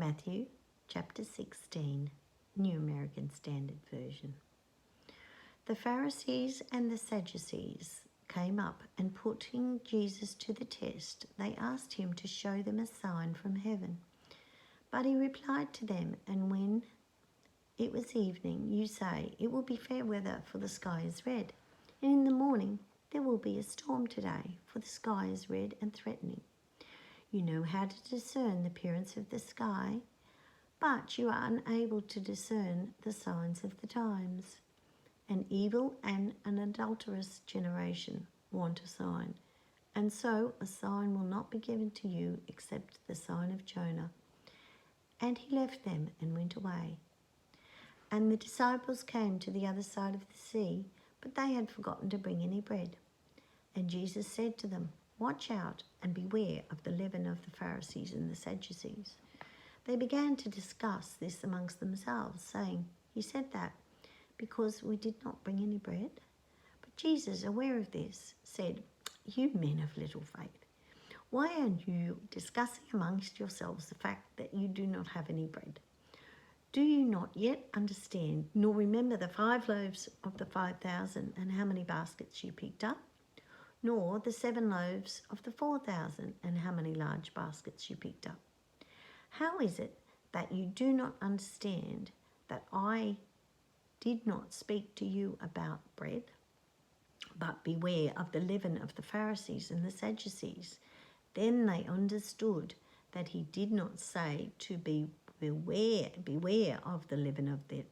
Matthew chapter 16, New American Standard Version. The Pharisees and the Sadducees came up, and putting Jesus to the test, they asked him to show them a sign from heaven. But he replied to them, "And when it was evening, you say, 'It will be fair weather, for the sky is red.' And in the morning, 'There will be a storm today, for the sky is red and threatening.' You know how to discern the appearance of the sky, but you are unable to discern the signs of the times. An evil and an adulterous generation want a sign, and so a sign will not be given to you except the sign of Jonah." And he left them and went away. And the disciples came to the other side of the sea, but they had forgotten to bring any bread. And Jesus said to them, "Watch out and beware of the leaven of the Pharisees and the Sadducees." They began to discuss this amongst themselves, saying, "He said that because we did not bring any bread." But Jesus, aware of this, said, "You men of little faith, why are you discussing amongst yourselves the fact that you do not have any bread? Do you not yet understand, nor remember the 5 loaves of the 5,000 and how many baskets you picked up? Nor the 7 loaves of the 4,000 and how many large baskets you picked up? How is it that you do not understand that I did not speak to you about bread? But beware of the leaven of the Pharisees and the Sadducees." Then they understood that he did not say to beware of the leaven of the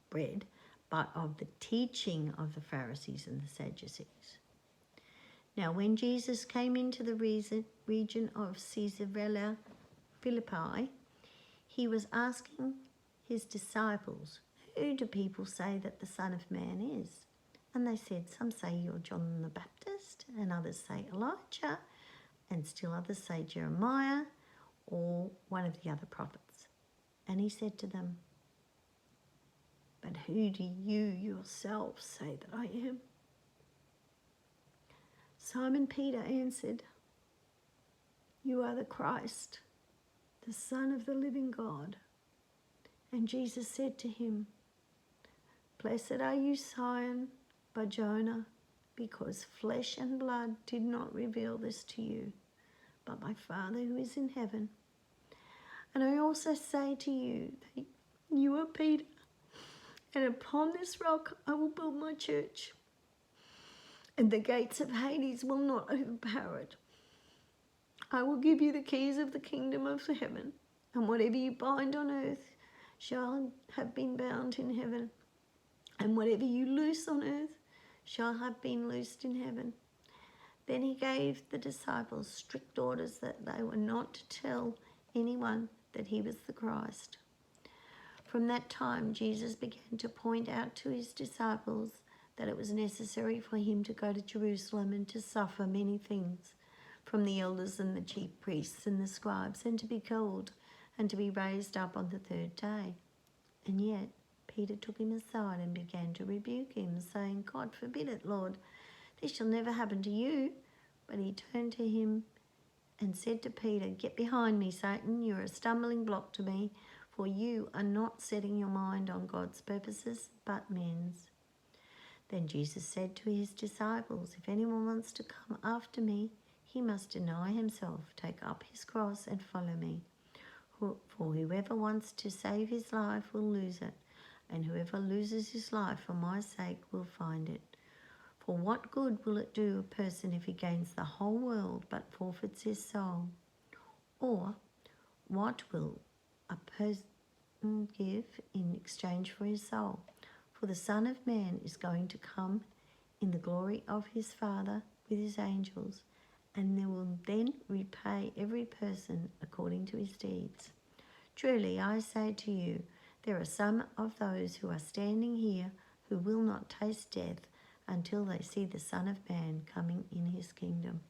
bread, but of the teaching of the Pharisees and the Sadducees. Now when Jesus came into the region of Caesarea Philippi, he was asking his disciples, "Who do people say that the Son of Man is?" And they said, "Some say you're John the Baptist, and others say Elijah, and still others say Jeremiah, or one of the other prophets." And he said to them, "But who do you yourselves say that I am?" Simon Peter answered, "You are the Christ, the Son of the living God." And Jesus said to him, "Blessed are you, Simon Bar-Jonah, because flesh and blood did not reveal this to you, but my Father who is in heaven. And I also say to you that you are Peter, and upon this rock I will build my church, and the gates of Hades will not overpower it. I will give you the keys of the kingdom of heaven, and whatever you bind on earth shall have been bound in heaven, and whatever you loose on earth shall have been loosed in heaven." Then he gave the disciples strict orders that they were not to tell anyone that he was the Christ. From that time, Jesus began to point out to his disciples that it was necessary for him to go to Jerusalem and to suffer many things from the elders and the chief priests and the scribes, and to be killed and to be raised up on the 3rd day. And yet Peter took him aside and began to rebuke him, saying, "God forbid it, Lord. This shall never happen to you." But he turned to him and said to Peter, "Get behind me, Satan. You are a stumbling block to me, for you are not setting your mind on God's purposes, but men's." Then Jesus said to his disciples, "If anyone wants to come after me, he must deny himself, take up his cross, and follow me. For whoever wants to save his life will lose it, and whoever loses his life for my sake will find it. For what good will it do a person if he gains the whole world but forfeits his soul? Or what will a person give in exchange for his soul? For the Son of Man is going to come in the glory of his Father with his angels, and they will then repay every person according to his deeds. Truly, I say to you, there are some of those who are standing here who will not taste death until they see the Son of Man coming in his kingdom."